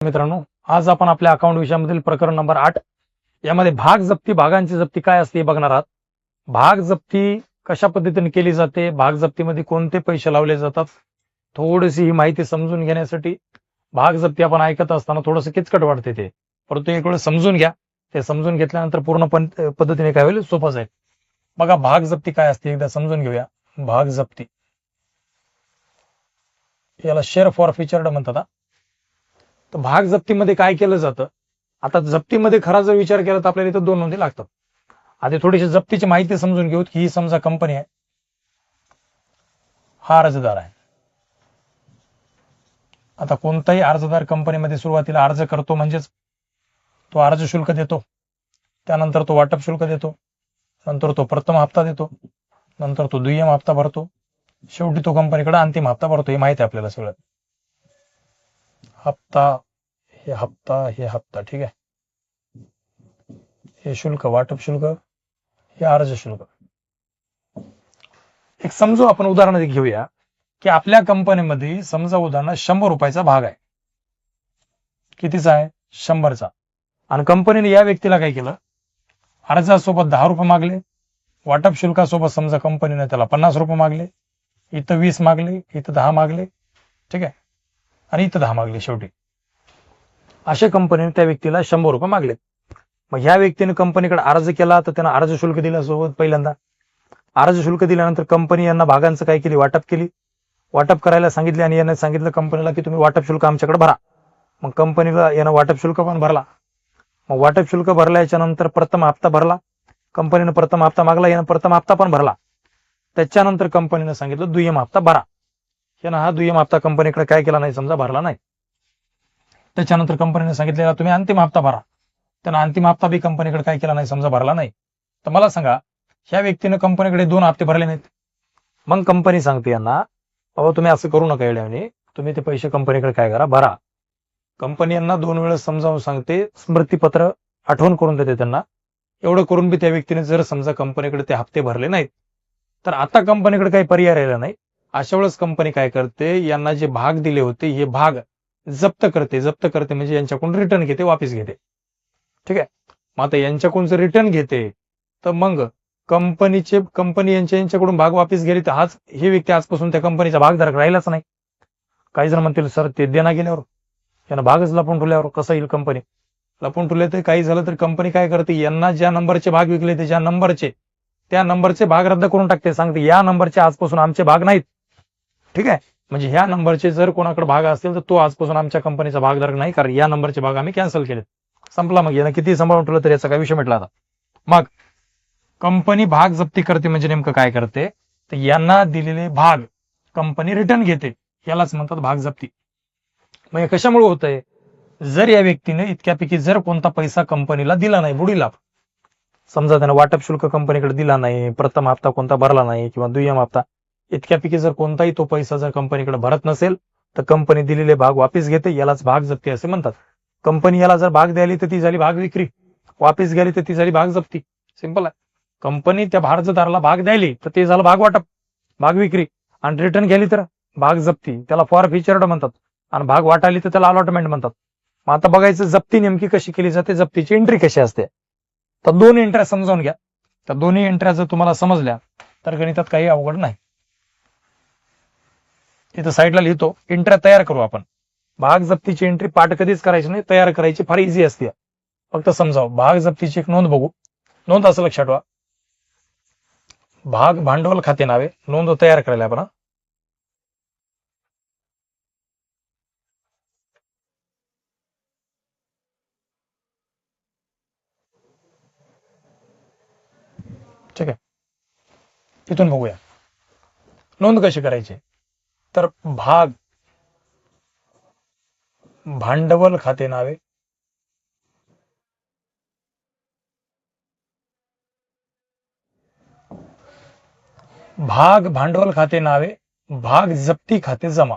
मित्रांनो, आज आपण आपल्या अकाउंट विषयामधील प्रकरण नंबर 8 यामध्ये भाग जप्ती, भागांची जप्ती काय असते हे बघणार आहात. भाग जप्ती कशा पद्धतीने केली जाते, भाग जप्तीमध्ये कोणते पैसे लावले जातात, थोडीशी ही माहिती समजून घेण्यासाठी भाग जप्ती आपण ऐकत असताना थोडंसं किचकट वाटते ते, परंतु एक वेळ समजून घ्या. ते समजून घेतल्यानंतर पूर्ण पद्धतीने काय होईल, सोपं जाईल. बघा, भाग जप्ती काय असते एकदा समजून घेऊया. भाग जप्ती याला शेअर फॉर फीचर्ड म्हणतात. तर भाग जप्तीमध्ये काय केलं जातं, आता जप्तीमध्ये खरा जर विचार केला तर आपल्याला इथं दोन नोंदी लागतात. आधी थोडीशी जप्तीची माहिती समजून घेऊ की ही समजा कंपनी आहे, हा अर्जदार आहे. आता कोणताही अर्जदार कंपनीमध्ये सुरुवातीला अर्ज करतो म्हणजेच तो अर्ज शुल्क देतो, त्यानंतर तो वाटप शुल्क देतो, नंतर तो प्रथम हप्ता देतो, नंतर तो दुय्यम हप्ता भरतो, शेवटी तो कंपनीकडे अंतिम हप्ता भरतो. हे माहिती आहे आपल्याला सगळं. हप्ता, हे हप्ता, हे हप्ता, ठीक आहे. हे शुल्क, वाटप शुल्क, हे अर्ज शुल्क. एक समजू आपण उदाहरण घेऊया की आपल्या कंपनीमध्ये समजा उदाहरण 100 रुपयाचा भाग आहे. कितीचा आहे? 100चा. आणि कंपनीने या व्यक्तीला काय केलं, अर्जासोबत 10 रुपये मागले, वाटप शुल्कासोबत समजा कंपनीने त्याला 50 रुपये मागले, इथं 20 मागले, इथं 10 मागले, ठीक आहे, आणि इथं 10 मागले. शेवटी अशा कंपनीने त्या व्यक्तीला 100 रुपये मागले. मग ह्या व्यक्तीने कंपनीकडे अर्ज केला तर त्यानं अर्ज शुल्क दिलं सोबत. पहिल्यांदा अर्ज शुल्क दिल्यानंतर कंपनी यांना भागांचं काय केली, वाटप केली. वाटप करायला सांगितले आणि याने सांगितलं कंपनीला की तुम्ही वाटप शुल्क आमच्याकडे भरा. मग कंपनीला यानं वाटप शुल्क पण भरला. मग वाटप शुल्क भरल्याच्या नंतर प्रथम हप्ता भरला. कंपनीनं प्रथम हप्ता मागला, यानं प्रथम हप्ता पण भरला. त्याच्यानंतर कंपनीनं सांगितलं दुय्यम हप्ता भरा. यानं हा दुय्यम हप्ता कंपनीकडे काय केला नाही, समजा भरला नाही. त्याच्यानंतर कंपनीने सांगितलेला तुम्ही अंतिम हप्ता भरा. त्यानं अंतिम हप्ता बी कंपनीकडे काय केला नाही, समजा भरला नाही. तर मला सांगा, ह्या व्यक्तीने कंपनीकडे 2 हप्ते भरले नाहीत. मग कंपनी सांगते यांना, बाबा तुम्ही असं करू नका, येण्याने तुम्ही ते पैसे कंपनीकडे काय करा, भरा. कंपनी यांना 2 वेळेस समजावून सांगते, स्मृतीपत्र आठवण करून देते त्यांना. एवढं करून बी त्या व्यक्तीने जर समजा कंपनीकडे ते हप्ते भरले नाहीत तर आता कंपनीकडे काही पर्याय राहिला नाही. अशा वेळेस कंपनी काय करते, यांना जे भाग दिले होते हे भाग जप्त करते. जप्त करते म्हणजे यांच्याकडून रिटर्न घेते, वापस घेते, ठीक आहे. मग आता यांच्याकडून जर रिटर्न घेते तर मग कंपनी यांच्याकडून भाग वापस गेली तर हे व्यक्ती आजपासून त्या कंपनीचा भागधारक राहिलाच नाही. काही जण म्हणतील सर ते देना गेल्यावर यांना भागच लपून ठेवल्यावर कसं येईल, कंपनी लपून ठेवले तर काही झालं तर कंपनी काय करते, यांना ज्या नंबरचे भाग विकले ते त्या नंबरचे भाग रद्द करून टाकते. सांगते या नंबरचे आजपासून आमचे भाग नाहीत, ठीक आहे. म्हणजे ह्या नंबरचे जर कोणाकडे भाग असतील तर तो आजपासून आमच्या कंपनीचा भागधारक नाही, कारण या नंबरचे भाग आम्ही कॅन्सल केलेत. संपला. मग यानं किती सांभाळून ठेवलं तर याचा काय विषय मिटला आता. मग कंपनी भाग जप्ती करते म्हणजे नेमकं काय करते, तर यांना दिलेले भाग कंपनी रिटर्न घेते. यालाच म्हणतात भाग जप्ती. मग हे कशामुळे होतंय, जर या व्यक्तीने इतक्यापैकी जर कोणता पैसा कंपनीला दिला नाही, बुडीला, समजा त्यानं वाटप शुल्क कंपनीकडे दिला नाही, प्रथम हप्ता कोणता भरला नाही किंवा दुय्यम हप्ता, इतक्यापैकी जर कोणताही तो पैसा जर कंपनीकडे भरत नसेल तर कंपनी दिलेले भाग वापस घेते. यालाच भाग जप्ती असे म्हणतात. कंपनी याला जर भाग द्यायली तर ती झाली भाग विक्री, वापस गेली तर ती झाली भाग जप्ती. सिंपल आहे. कंपनी त्या अर्जदाराला भाग द्यायली तर ते झालं भाग वाटप, भाग विक्री, आणि रिटर्न गेली तर भाग जप्ती. त्याला फॉर फीचर्ड म्हणतात. आणि भाग वाटाली तर त्याला अलॉटमेंट म्हणतात. मग आता बघायचं जप्ती नेमकी कशी केली जाते, जप्तीची एंट्री कशी असते. तर 2 एंट्र्या समजावून घ्या. तर दोन्ही एंट्र्या जर तुम्हाला समजल्या तर गणितात काही अवघड नाही. इथं साईडला लिहितो, एंट्र्या तयार करू आपण. भाग जप्तीची एंट्री पाठ कधीच करायची नाही, तयार करायची फार इझी असते. फक्त समजाव. भाग जप्तीची एक नोंद बघू. नोंद असं लक्षात ठेवा, भाग भांडवल खाते नावे, नोंद तयार करायला आपण. ठीक आहे, इथून बघूया नोंद कशी करायची. तर भाग भांडवल खाते नावे, भाग भांडवल खाते नावे, भाग जप्ती खाते जमा.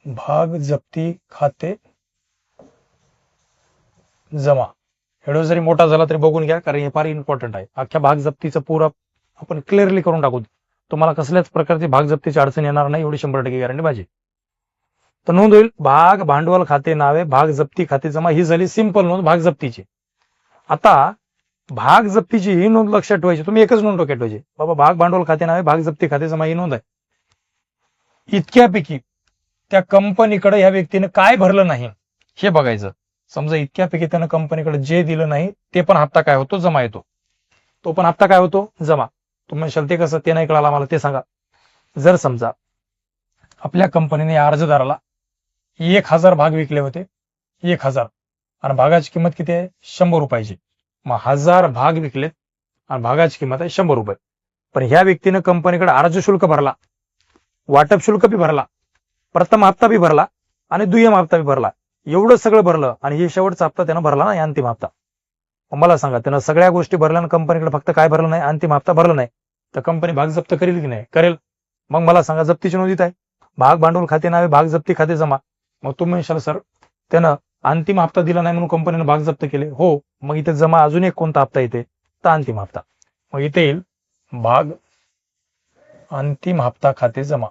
भाग जप्ती खाते जमा. व्हिडिओ जरी मोठा झाला तरी बघून घ्या, कारण हे फार इम्पॉर्टंट आहे. अख्ख्या भाग जप्तीचं पूर्ण आपण क्लिअरली करून टाकू. तुम्हाला कसल्याच प्रकारची भाग जप्तीची अडचण येणार नाही, एवढी 100% गॅरंटी माझी. तर नोंद होईल भाग भांडवल खाते नावे भाग जप्ती खाते जमा, ही झाली सिंपल नोंद भाग जप्तीची. आता भाग जप्तीची ही नोंद लक्षात ठेवायची, तुम्ही एकच नोंद डोक्यात ठेवायची, बाबा भाग भांडवल खाते नावे भाग जप्ती खाते जमा ही नोंद आहे. इतक्यापैकी त्या कंपनीकडे ह्या व्यक्तीने काय भरलं नाही हे बघायचं. समजा इतक्यापैकी त्यानं कंपनीकडे जे दिलं नाही ते पण हप्ता काय होतो, जमा येतो. तो पण हप्ता काय होतो, जमा. तुम्ही म्हणशाल ते कसं, ते नाही कळालं मला, ते सांगा. जर समजा आपल्या कंपनीने या अर्जदाराला 1000 भाग विकले होते, 1000, आणि भागाची किंमत किती आहे, 100 रुपयाची. मग 1000 भाग विकलेत आणि भागाची किंमत आहे 100 रुपये. पण ह्या व्यक्तीनं कंपनीकडे अर्ज शुल्क भरला, वाटप शुल्क बी भरला, प्रथम हप्ता बी भरला आणि दुय्यम हप्ता बी भरला. एवढं सगळं भरलं आणि हे शेवटचा हप्ता त्यानं भरला नाही, अंतिम हप्ता. मला सांगा, त्यानं सगळ्या गोष्टी भरल्या आणि कंपनीकडे फक्त काय भरलं नाही, अंतिम हप्ता भरला नाही, तर कंपनी भाग जप्त करेल की नाही, करेल. मग मला सांगा, जप्तीची नोंद आहे, भाग भांडवल खाते नावे भाग जप्ती खाते जमा. मग तुम्ही म्हणशाल सर त्यानं अंतिम हप्ता दिला नाही म्हणून कंपनीने भाग जप्त केले. हो, मग इथे जमा अजून एक कोणता हप्ता येते, तर अंतिम हप्ता. मग इथे येईल भाग अंतिम हप्ता खाते जमा.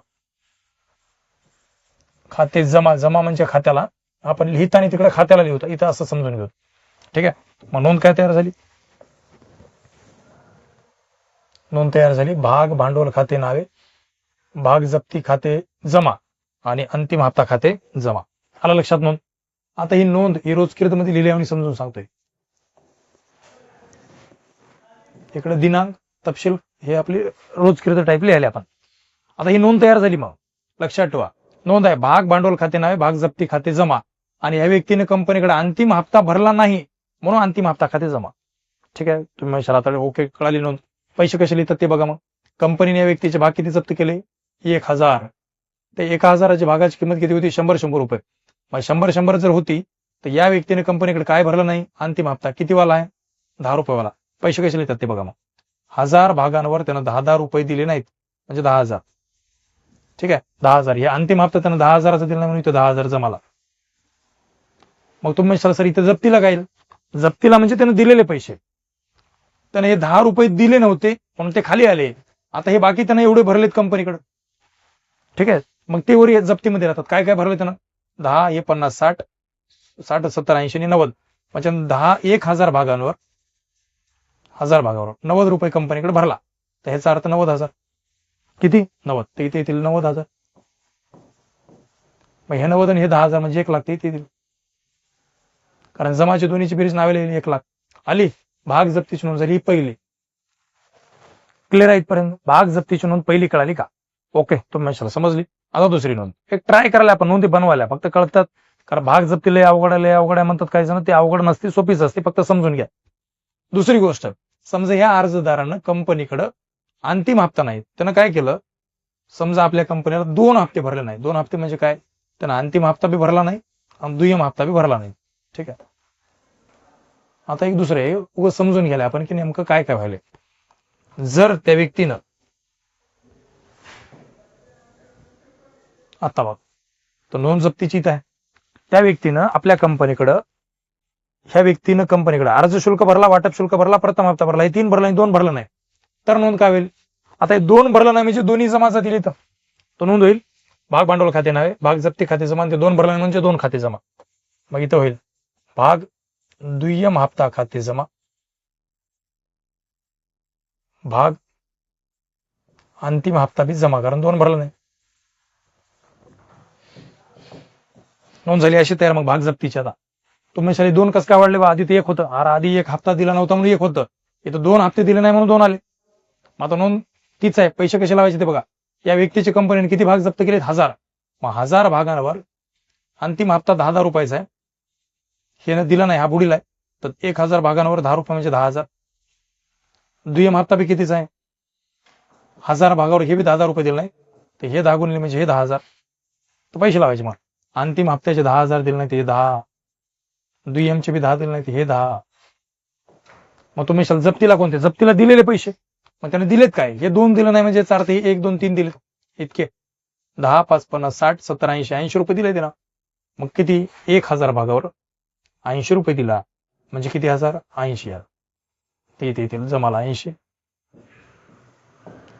खाते जमा, जमा म्हणजे खात्याला, आपण लिहिताना तिकडे खात्याला लिहतो, इथं असं समजून घेऊ. ठीक आहे. मग नोंद काय तयार झाली, नोंद तयार झाली भाग भांडवल खाते नावे भाग जप्ती खाते जमा आणि अंतिम हप्ता खाते जमा. आला लक्षात नोंद. आता ही नोंद ही रोजकीर्द मध्ये लिहिली आणि समजून सांगतोय. इकडे दिनांक तपशील हे आपली रोजकीर्द टाईप लिहिले आपण. आता ही नोंद तयार झाली. मग लक्षात ठेवा, नोंद आहे भाग भांडवल खाते नावे भाग जप्ती खाते जमा, आणि या व्यक्तीने कंपनीकडे अंतिम हप्ता भरला नाही म्हणून अंतिम हप्ता खाते जमा. ठीक आहे. तुम्ही म्हणशाल आता ओके, कळाली नोंद. पैसे कसे लिहितात ते बघा. मग कंपनीने या व्यक्तीचे भाग किती जप्त केले, 1000. ते 1000ची भागाची किंमत किती होती, 100 रुपये. मग 100 जर होती तर या व्यक्तीने कंपनीकडे काय भरलं नाही, अंतिम हप्ता किती वाला आहे, 10 रुपयेवाला. पैसे कसे लिहितात ते बघा. मग 1000 भागांवर त्यानं 10 रुपये दिले नाहीत म्हणजे 10,000. ठीक आहे, 10,000 हे अंतिम हप्ता त्यानं 10,000चा दिला नाही म्हणून इथं 10,000 जमाला. मग तुम्ही म्हणशाल सर इथं जप्तीला काय येईल, जप्तीला म्हणजे त्यानं दिलेले पैसे, त्याने हे 10 रुपये दिले नव्हते म्हणून ते खाली आले. आता हे बाकी त्यानं एवढे भरलेत कंपनीकडे. ठीक आहे. मग ते वर जप्तीमध्ये राहतात. काय काय भरले त्यानं, 10 हे 50 60 60 70 80 आणि 90, म्हणजे 10,000 भागांवर 1000 भागावर 90 रुपये कंपनीकडे भरला. तर ह्याचा अर्थ 90,000. किती, 90. तर इथे येतील 90,000. मग हे 90 आणि हे 10,000 म्हणजे 1,00,000 ते येतील, कारण जमाची दोन्हीची बेरीज नावे लिहिली 1,00,000 आली. भाग जप्तीची नोंद झाली ही पहिली. क्लिअर आहे इथपर्यंत. भाग जप्तीची नोंद पहिली कळाली का, ओके. तुम्ही समजली. आता दुसरी नोंद एक ट्राय करायला, आपण नोंदी बनवायला फक्त कळतात, कारण भाग जप्ती लय अवघड आहे म्हणतात काही जण, ते अवघड नसते, सोपीच असते, फक्त समजून घ्या. दुसरी गोष्ट, समजा ह्या अर्जदारानं कंपनीकडे अंतिम हप्ता नाही, त्यानं काय केलं, समजा आपल्या कंपनीला 2 हप्ते भरले नाही. 2 हप्ते म्हणजे काय, त्यानं अंतिम हप्ता बी भरला नाही आणि दुय्यम हप्ता बी भरला नाही. ठीक आहे. आता एक दुसरं आहे, उगाच समजून घ्यायला आपण की नेमकं काय काय व्हायलंय. जर त्या व्यक्तीनं आता बघ, तर नोंद जप्तीची इथं आहे. त्या व्यक्तीनं आपल्या कंपनीकडं, ह्या व्यक्तीनं कंपनीकडे अर्ज शुल्क भरला, वाटप शुल्क भरला, प्रथम हप्ता भरला, हे 3 भरला आणि 2 भरलं नाही, तर नोंद काय होईल. आता हे 2 भरलं नाही म्हणजे दोन्ही जमा जातील इथं, तो नोंद होईल भाग भांडवल खाते नावे भाग जप्ती खाते जमा, ते 2 भरलं म्हणजे 2 खाते जमा. मग इथं होईल भाग दुय्यम हप्ता खाते जमा भाग अंतिम हप्ता बी जमा, कारण 2 भरलं नाही. नोंद झाली अशी तयार. मग भाग जप्तीची. आता तुम्ही शाली 2 कसं काय वाढले बा, आधी ते 1 होतं, अरे आधी 1 हप्ता दिला नव्हता म्हणून 1 होतं, इथं 2 हप्ते दिले नाही म्हणून 2 आले. मग आता नोंद तीच आहे. पैसे कसे लावायचे ते बघा. या व्यक्तीची कंपनीने किती भाग जप्त केलेत, 1000. मग 1000 भागांवर अंतिम हप्ता 10,000 रुपयाचा आहे, हे दिला नाही, हा बुडीला आहे, तर 1000 भागांवर 10 रुपये म्हणजे 10,000. दुय्यम हप्ता बी कितीचा आहे, 1000 भागावर हे बी 10,000 रुपये दिले नाही, तर हे 10 गुणले म्हणजे हे 10,000, तर पैसे लावायचे. मग अंतिम हप्त्याचे 10,000 दिले नाही ते 10, दुय्यमचे बी 10 दिले नाही ते हे 10. मग तुम्ही जप्तीला कोणते, जप्तीला दिलेले पैसे, मग त्याने दिलेत काय, हे 2 दिलं नाही म्हणजे याचा अर्थ हे 1 2 3 दिले, इतके 10 5 50 60 70 80 80 रुपये दिले ना. मग किती, 1000 भागावर 80 रुपये दिला म्हणजे किती हजार, 80,000. ते इथे येतील जमाला 80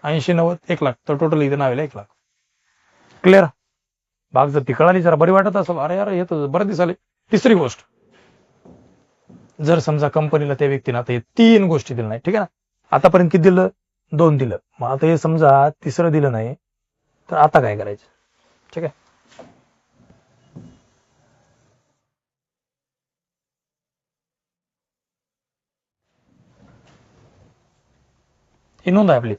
80 90 1,00,000, तर टोटल इथे नावेला 1,00,000. क्लिअर. भाग जप्ती कळाली, जरा बरी वाटत असेल, अरे यार हे तर बरं दिसाले. तिसरी गोष्ट, जर समजा कंपनीला त्या व्यक्तीनं आता हे 3 गोष्टी दिल्या नाही, ठीक आहे ना, आतापर्यंत किती दिलं, 2 दिलं, मग आता हे समजा तिसरं दिलं नाही, तर आता काय करायचं? ठीक आहे, ही नोंद आहे आपली.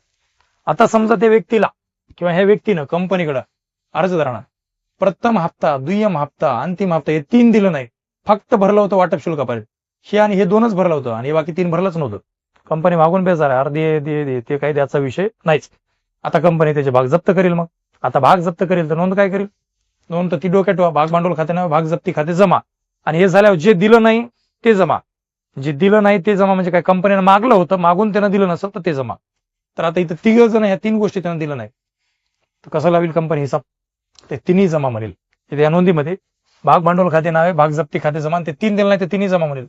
आता समजा त्या व्यक्तीला किंवा ह्या व्यक्तीनं कंपनीकडे अर्जदारांना प्रथम हप्ता, दुय्यम हप्ता, अंतिम हप्ता हे 3 दिलं नाही, फक्त भरलं होतं वाटप शुल्कापर्यंत, हे आणि हे 2च भरलं होतं आणि बाकी 3 भरलंच नव्हतं. कंपनी मागून बेजार आहे, अर्धे दे ते काही त्याचा विषय नाहीच. आता कंपनी त्याचे भाग जप्त करेल. मग आता भाग जप्त करेल तर नोंद काय करेल? नोंद तर ती डोक्यात ठेवा, भाग भांडवल खात्यानं भाग जप्ती खाते जमा, आणि हे झाल्यावर जे दिलं नाही ते जमा. जे दिलं नाही ते जमा म्हणजे काय, कंपनीनं मागलं होतं, मागून त्यानं दिलं नसेल तर ते जमा. तर आता इथं 3 जण ह्या 3 गोष्टी त्यानं दिलं नाही, तर कसं लावेल कंपनी हिसाब? ते 3ही जमा म्हणेल. या नोंदीमध्ये भाग भांडवल खाते नाव आहे, भाग जप्ती खाते जमा, ते 3 दिलं नाही ते 3ही जमा म्हणेल.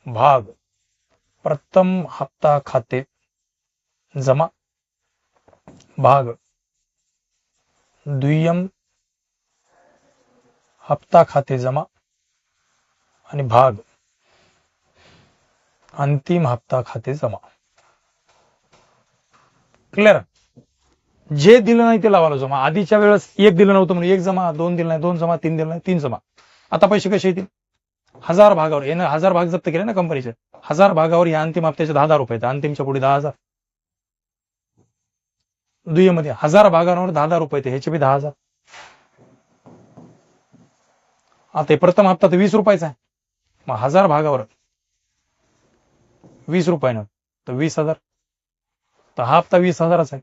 भाग प्रथम हप्ता खाते जमा, भाग दुय्यम हप्ता खाते जमा, आणि भाग अंतिम हप्ता खाते जमा. क्लिअर? जे दिलं नाही ते लावायला जमा. आधीच्या वेळेस 1 दिलं नव्हतं म्हणून 1 जमा, 2 दिलं नाही 2 जमा, 3 दिलं नाही 3 जमा. आता पैसे कसे येतील? 1000 भागावर, यानं 1000 भाग जप्त केले ना कंपनीचे, 1000 भागावर या अंतिम हप्त्याचे 10,000 रुपये, अंतिमच्या पुढे 10,000. दुय्यमध्ये 1000 भागांवर 10,000 रुपये, ह्याचे बी 10,000. आता प्रथम हप्ता तर 20 रुपयाचा आहे, मग 1000 भागावर 20 रुपयानं तर 20,000, तर हा हप्ता 20,000चा आहे.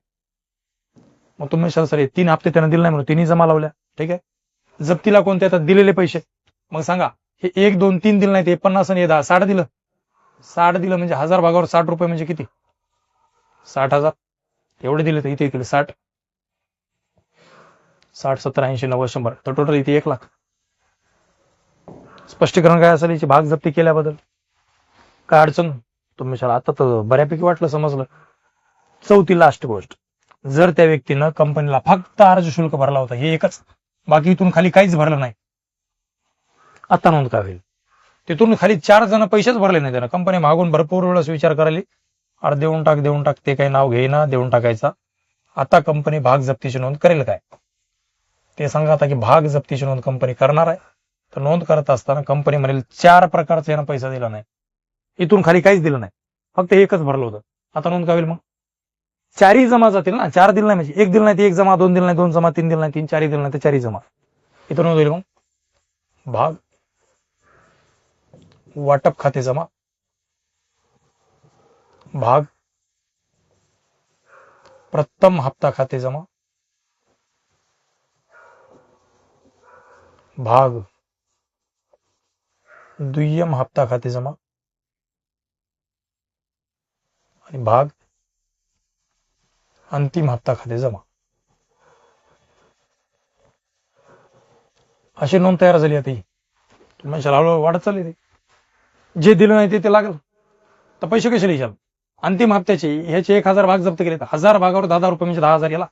मग तुम्ही सर 3 हप्ते त्यानं दिले नाही म्हणून 3ही जमा लावल्या. ठीक आहे, जप्तीला कोणते येतात? दिलेले पैसे. मग सांगा, हे 1 2 3 दिले नाही, ते 50 आणि 10 60 दिलं. 60 दिलं म्हणजे 1000 भागावर 60 रुपये म्हणजे किती? 60,000. एवढे दिले तर इथे येतील 60, 60 70 80 90 100, तर टोटल इथे 1 लाख. स्पष्टीकरण काय असेल याची भाग जप्ती केल्याबद्दल? काय अडचण? तुम्ही आता तर बऱ्यापैकी वाटलं, समजलं. चौथी लास्ट गोष्ट, जर त्या व्यक्तीनं कंपनीला फक्त अर्ज शुल्क भरला होता, हे एकच, बाकी इथून खाली काहीच भरलं नाही, आता नोंद काय होईल? तिथून खाली 4 जण पैसेच भरले नाही त्यानं, कंपनी मागून भरपूर वेळेस विचार करायला, अरे देऊन टाक, ते काही नाव घेईना, देऊन टाकायचा. आता कंपनी भाग जप्तीची नोंद करेल काय? ते सांगा आता, की भाग जप्तीची नोंद कंपनी करणार आहे, तर नोंद करत असताना कंपनी म्हणेल 4 प्रकारचा यानं पैसा दिला नाही, इथून खाली काहीच दिलं नाही, फक्त एकच भरलं होतं. आता नोंद काय होईल? मग 4ही जमा जातील ना. 4 दिलं नाही म्हणजे 1 दिलं नाही ते 1 जमा, 2 दिलं नाही 2 जमा, 3 दिलं नाही 3, 4ही दिलं नाही तर 4ही जमा. इथं नोंद होईल. मग भाग वाटप खाते जमा, भाग प्रथम हप्ता खाते जमा, भाग दुय्यम हप्ता खाते जमा, आणि भाग अंतिम हप्ता खाते जमा. अशी नोंद तयार झाली. आता ही तुम्ही हळूहळू वाढत चालली. ते जे दिलं नाही ते लागल, तर पैसे कसे लिहाल? अंतिम हप्त्याचे ह्याचे 1000 भाग जप्त केले, तर 1000 भागावर 10,000 रुपये म्हणजे 10,000 याला.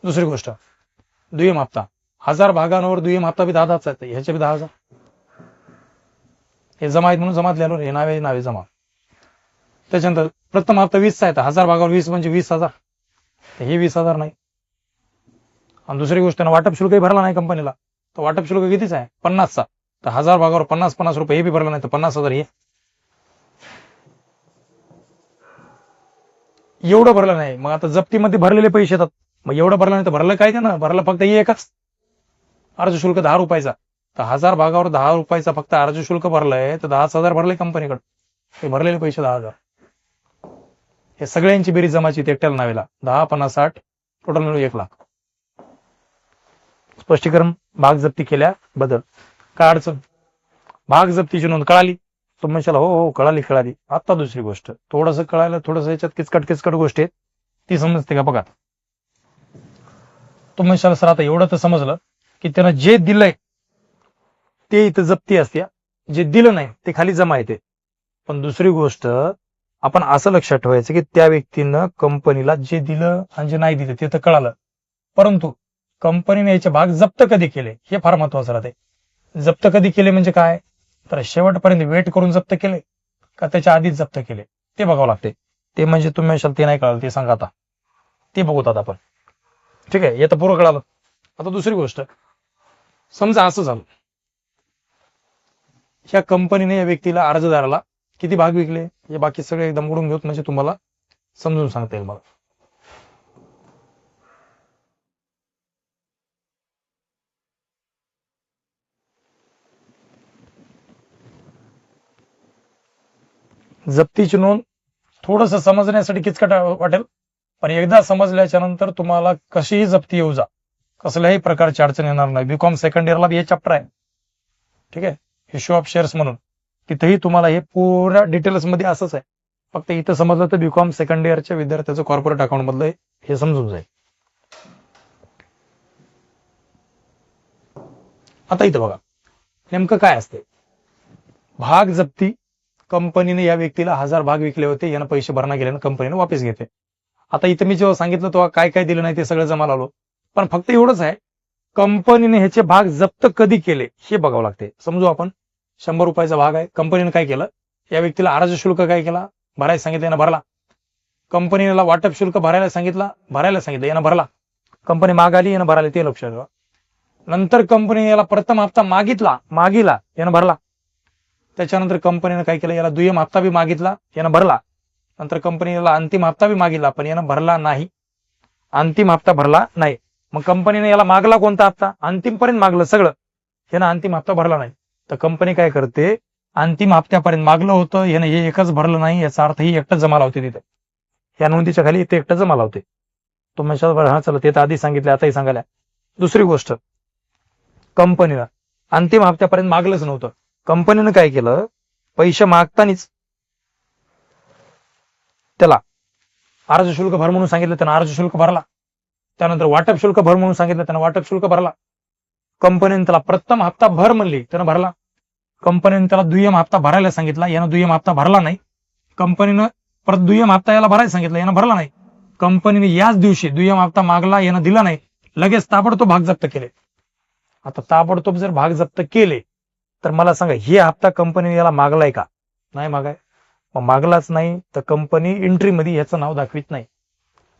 दुसरी गोष्ट, दुय्यम हप्ता 1000 भागांवर दुय्यम हप्ता बी 10,000चा आहे, ह्याचे बी 10,000. हे जमा आहेत म्हणून जमात लिहिलो, हे नावे जमा. त्याच्यानंतर प्रथम हप्ता 20चा आहे, तर 1000 भागावर 20 म्हणजे 20,000, तर हे 20,000 नाही. आणि दुसरी गोष्ट ना, वाटप शुल्कही भरला नाही कंपनीला, तर वाटप शुल्क कितीच आहे? 50चा, तर 1000 भागावर 50 रुपये हे बी भरलं नाही, तर 50,000 हे. एवढं भरलं नाही. मग आता जप्तीमध्ये भरलेले पैसे येतात, मग एवढं भरलं नाही तर भरलं काय? ना भरलं फक्त हे एकच अर्ज शुल्क 10 रुपयाचा, तर 1000 भागावर 10 रुपयाचा फक्त अर्ज शुल्क भरलंय, तर 10,000 भरले कंपनीकडे, हे भरलेले पैसे 10,000. हे सगळ्यांची बेरीज जमाची एकट्याला नावेला 10 50 60, टोटल मिळून 1 लाख. स्पष्टीकरण भाग जप्ती केल्याबद्दल काय अडचण? भाग जप्तीची नोंद कळाली? तुम्ही म्हणशाल हो कळाली. आता दुसरी गोष्ट, थोडंसं कळायला, थोडंसं याच्यात किचकट गोष्टी आहेत, ती समजते का बघा. तुम्ही म्हणशाल सर आता एवढं तर समजलं की त्यानं जे दिलंय ते इथं जप्ती असते, जे दिलं नाही ते खाली जमा येते. पण दुसरी गोष्ट आपण असं लक्षात ठेवायचं की त्या व्यक्तीनं कंपनीला जे दिलं आणि जे नाही दिलं ते तर कळालं, परंतु कंपनीने याचे भाग जप्त कधी केले हे फार महत्वाचं राहते. जप्त कधी केले म्हणजे काय, तर शेवटपर्यंत वेट करून जप्त केले का त्याच्या आधीच जप्त केले ते बघावं लागते. ते म्हणजे तुम्ही ते नाही कळालं ते सांगा आता, ते बघूत आता आपण. ठीक आहे, हे तर पूर्व कळालं. आता दुसरी गोष्ट, समजा असं झालं, ह्या कंपनीने या व्यक्तीला अर्जदाराला किती भाग विकले हे बाकी सगळे एकदम उडून घेऊत, म्हणजे तुम्हाला समजून सांगता येईल मला. जप्तीची नोंद थोडस समजण्यासाठी किचकट वाटेल, पण एकदा समजल्याच्या नंतर तुम्हाला कशीही जप्ती येऊ जा, कसल्याही प्रकारची अडचण येणार नाही. बीकॉम सेकंड इयरला हे चॅप्टर आहे. ठीक आहे, इश्यू ऑफ शेअर्स म्हणून, तिथेही तुम्हाला हे पुऱ्या डिटेल्स मध्ये असंच आहे. फक्त इथं समजलं तर बीकॉम सेकंड इयरच्या विद्यार्थ्याचं कॉर्पोरेट अकाउंट मधलं हे समजून जाईल. आता इथं बघा नेमकं काय असते. भाग जप्ती, कंपनीने या व्यक्तीला 1000 भाग विकले होते, यानं पैसे भरणा गेल्यानं कंपनीने वापस घेते. आता इथं मी जेव्हा सांगितलं तेव्हा काय काय दिलं नाही ते सगळं जमा लावलो, पण फक्त एवढंच आहे, कंपनीने ह्याचे भाग जप्त कधी केले हे बघावं लागते. समजू आपण 100 रुपयाचा भाग आहे, कंपनीने काय केलं, या व्यक्तीला अर्ज शुल्क काय केला, भरायला सांगितलं, यानं भरला. कंपनीला वाटप शुल्क भरायला सांगितलं, यानं भरला. कंपनी माग आली, यानं भरायला, ते लक्षात ठेवा. नंतर कंपनी याला प्रथम हप्ता मागितला, यानं भरला. त्याच्यानंतर कंपनीने काय केलं, याला दुय्यम हप्ता बी मागितला, यानं भरला. नंतर कंपनीला अंतिम हप्ता बी मागितला, पण यानं भरला नाही, अंतिम हप्ता भरला नाही. मग कंपनीने याला मागला कोणता हप्ता, अंतिम पर्यंत मागलं सगळं, यानं अंतिम हप्ता भरला नाही. तर कंपनी काय करते, अंतिम हप्त्यापर्यंत मागलं होतं, यानं हे एकच भरलं नाही, याचा अर्थ ही एकटं जमा लावते तिथे, या नोंदीच्या खाली इथे एकटं जमा लावते. तुम्ही हा चला ते तर आधी सांगितले, आताही सांगायला. दुसरी गोष्ट, कंपनीला अंतिम हप्त्यापर्यंत मागलंच नव्हतं, कंपनीनं काय केलं, पैसे मागतानीच त्याला अर्ज शुल्क भर म्हणून सांगितलं, त्यानं अर्ज शुल्क भरला. त्यानंतर वाटप शुल्क भर म्हणून सांगितलं, त्यानं वाटप शुल्क भरला. कंपनीने त्याला प्रथम हप्ता भर म्हणली, त्यानं भरला. कंपनीने त्याला दुय्यम हप्ता भरायला सांगितला, यानं दुय्यम हप्ता भरला नाही. कंपनीनं परत दुय्यम हप्ता याला भरायला सांगितलं, यानं भरला नाही. कंपनीने याच दिवशी दुय्यम हप्ता मागला, यानं दिला नाही, लगेच ताबडतोब भाग जप्त केले. आता ताबडतोब जर भाग जप्त केले तर मला सांगा, हे हप्ता कंपनीने याला मागलाय का, नाही मागाय. मग मागलाच नाही तर कंपनी एंट्रीमध्ये याचं नाव दाखवित नाही.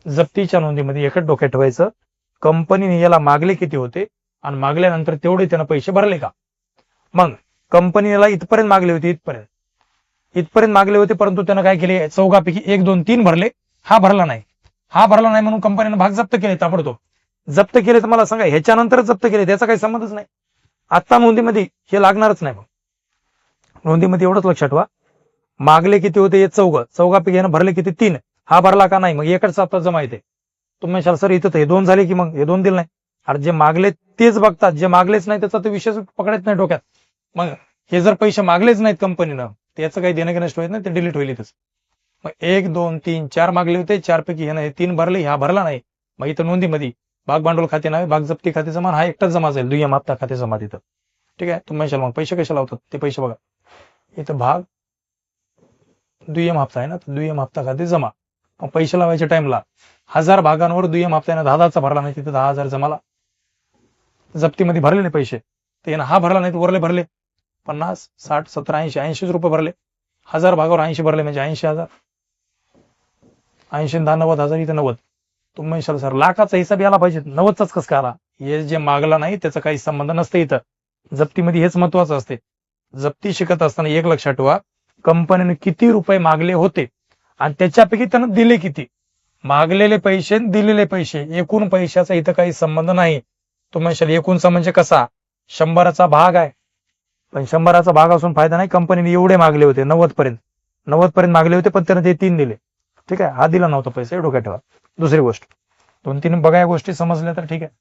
जप्तीच्या नोंदीमध्ये एकच डोक्यात ठेवायचं, कंपनीने याला मागले किती होते आणि मागल्यानंतर तेवढे त्यानं पैसे भरले का. मग कंपनीला इथपर्यंत मागले होते, इथपर्यंत मागले होते, परंतु त्यानं काय केले, चौघापैकी 1 2 3 भरले, हा भरला नाही म्हणून कंपनीने भाग जप्त केले. ताबडतोब जप्त केले तर मला सांगा, ह्याच्यानंतरच जप्त केले, त्याचा काही संबंधच नाही. आता नोंदीमध्ये हे लागणारच नाही. मग नोंदीमध्ये एवढंच लक्षात ठेवा, मागले किती होते, हे चौघापैकी यानं भरले किती, 3, हा भरला का नाही, मग एकच हप्ता जमा येते. तुम्ही शाल सर इथं हे 2 झाले की मग हे 2 दिले नाही. अरे जे मागले तेच बघतात, जे मागलेच नाही त्याचा तो विषय पकडत नाही डोक्यात. मग हे जर पैसे मागलेच नाहीत कंपनीनं, त्याचं काही देणं घेणं होत नाही, ते डिलीट होईल इथंच. मग 1 2 3 4 मागले होते, 4 पैकी ह्यानं हे 3 भरले, हा भरला नाही. मग इथं नोंदीमध्ये भाग भांडवल खाते नाही, भाग जप्ती खाते जमा, हा एकटाच जमा जाईल, दुय्यम हप्ता खाते जमा तिथं. ठीक आहे, तुम्ही मग पैसे कशा लावतात ते पैसे बघा, इथं भाग दुय्यम हप्ता आहे ना, दुय्यम हप्ता खाते जमा. मग पैसे लावायच्या टाइमला 1000 भागांवर दुय्यम हप्त्यानं 10,000चा भरला नाही, तिथे 10,000 जमाला. जप्तीमध्ये भरलेले पैसे तर यानं हा भरला नाही, तर वरले भरले 50 60 70 80 80 रुपये भरले. 1000 भागावर 80 भरले म्हणजे 80,000, 80 10 90,000, इथं 90. तुम्ही सर लाखाचा हिसाब यायला पाहिजे, 90चाच कसं काय आला. हे जे मागला नाही त्याचा काही संबंध नसते. इथं जप्तीमध्ये हेच महत्वाचं असते. जप्ती शिकत असताना एक लक्षात ठेवा, कंपनीने किती रुपये मागले होते आणि त्याच्यापैकी त्यानं दिले किती. मागलेले पैसे दिलेले पैसे, एकूण पैशाचा इथं काही संबंध नाही. तुम्ही एकूणचा म्हणजे कसा, 100चा भाग आहे, पण 100चा भाग असून फायदा नाही. कंपनीने एवढे मागले होते 90 पर्यंत मागले होते, पण त्यानं ते 3 दिले. ठीक आहे, हा दिला नव्हता पैसे, डोक्यात ठेवा. दुसरी गोष्ट, 2-3 बघा या गोष्टी समजल्या तर ठीक आहे.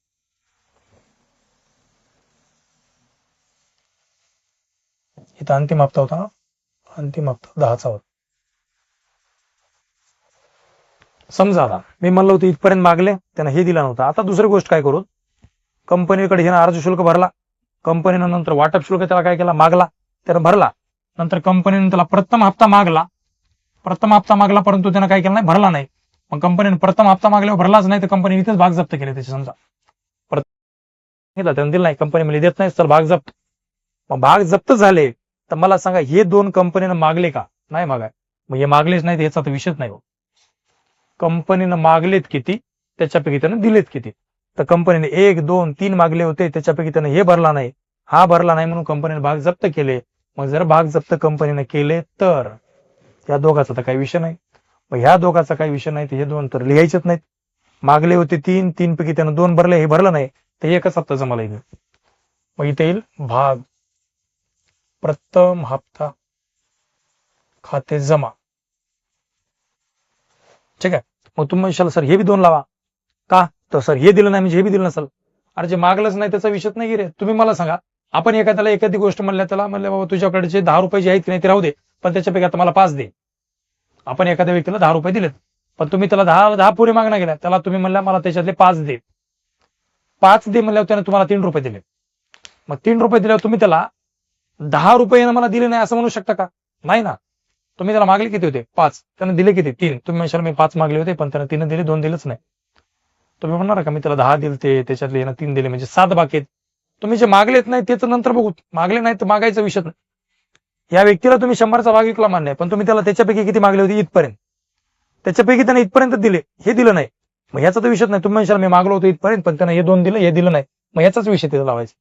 इथं अंतिम हप्ता होता ना, अंतिम हप्ता 10चा होता. समजा आता मी म्हणलं होतं इथपर्यंत मागले, त्यानं हे दिला नव्हता. आता दुसरी गोष्ट काय करू, कंपनीकडे ह्यानं अर्ज शुल्क भरला, कंपनीनं नंतर वाटप शुल्क त्याला काय केला, मागला, त्यानं भरला. नंतर कंपनीने त्याला प्रथम हप्ता मागला, परंतु त्यानं काय केलं नाही, भरला नाही. मग कंपनीने प्रथम हप्ता मागल्यावर भरलाच नाही तर कंपनीने इथेच भाग जप्त केले त्याचे. समजा त्यानं दिलं नाही, कंपनी म्हणजे देत नाही तर भाग जप्त. मग भाग जप्त झाले तर मला सांगा हे दोन कंपनीनं मागले का? नाही मागाय. मग हे मागलेच नाही याचा तर विषयच नाही. कंपनीनं मागलेत किती त्याच्यापैकी त्यानं दिलेत किती. तर कंपनीने 1, 2, 3 मागले होते त्याच्यापैकी त्यानं हे भरला नाही, हा भरला नाही म्हणून कंपनीने भाग जप्त केले. मग जर भाग जप्त कंपनीने केले तर या दोघाचा तर काही विषय नाही. मग ह्या दोघाचा काही विषय नाही तर हे दोन तर लिहायचेच नाहीत. मागले होते 3, 3 पैकी त्यानं 2 भरले, हे भरलं नाही तर एकच हप्ता जमा येईल. मग इथे येईल भाग प्रथम हप्ता खाते जमा. ठीक आहे. मग तुम्ही म्हणशाल सर हे बी 2 लावा का? तर सर हे दिलं नाही म्हणजे हे बी दिलं नसेल. अरे जे मागलंच नाही त्याचा विषयच नाही रे. तुम्ही मला सांगा, आपण एखाद्याला एखादी गोष्ट म्हणल्या त्याला म्हणलं बाबा तुझ्याकडे जे 10 रुपये जे आहेत की नाही ते राहू दे, पण त्याच्यापैकी आता मला 5 दे. आपण एखाद्या व्यक्तीला 10 रुपये दिलेत पण तुम्ही त्याला 10 पुरे मागण्या गेल्या, त्याला तुम्ही म्हणल्या मला त्याच्यातले 5 दे. 5 दे म्हणल्यावर त्याने तुम्हाला 3 रुपये दिले. मग 3 रुपये दिल्यावर तुम्ही त्याला 10 रुपये मला दिले नाही असं म्हणू शकता का? नाही ना. तुम्ही त्याला मागले किती होते? 5. त्याने दिले किती? 3. तुम्ही म्हणशाल मी 5 मागले होते पण त्याने 3 दिले, 2 दिलेच नाही. तुम्ही म्हणणार का मी त्याला 10 दिलते त्याच्यातले यानं 3 दिले म्हणजे 7 बाकी आहेत. तुम्ही जे मागलेत नाही त्याचं नंतर बघू. मागले नाही तर मागायचा विषय नाही. या व्यक्तीला तुम्ही 100चा भाग विकला मान्य आहे, पण तुम्ही त्याला त्याच्यापैकी किती मागले होते? इथपर्यंत. त्याच्यापैकी त्याने इथपर्यंत दिले, हे दिलं नाही. मग ह्याचा तर विषय नाही. तुम्ही म्हणशाल मी मागलो होतो इथपर्यंत पण त्याने हे 2 दिलं, हे दिलं नाही. मग याचाच विषय तिथे लावायचा.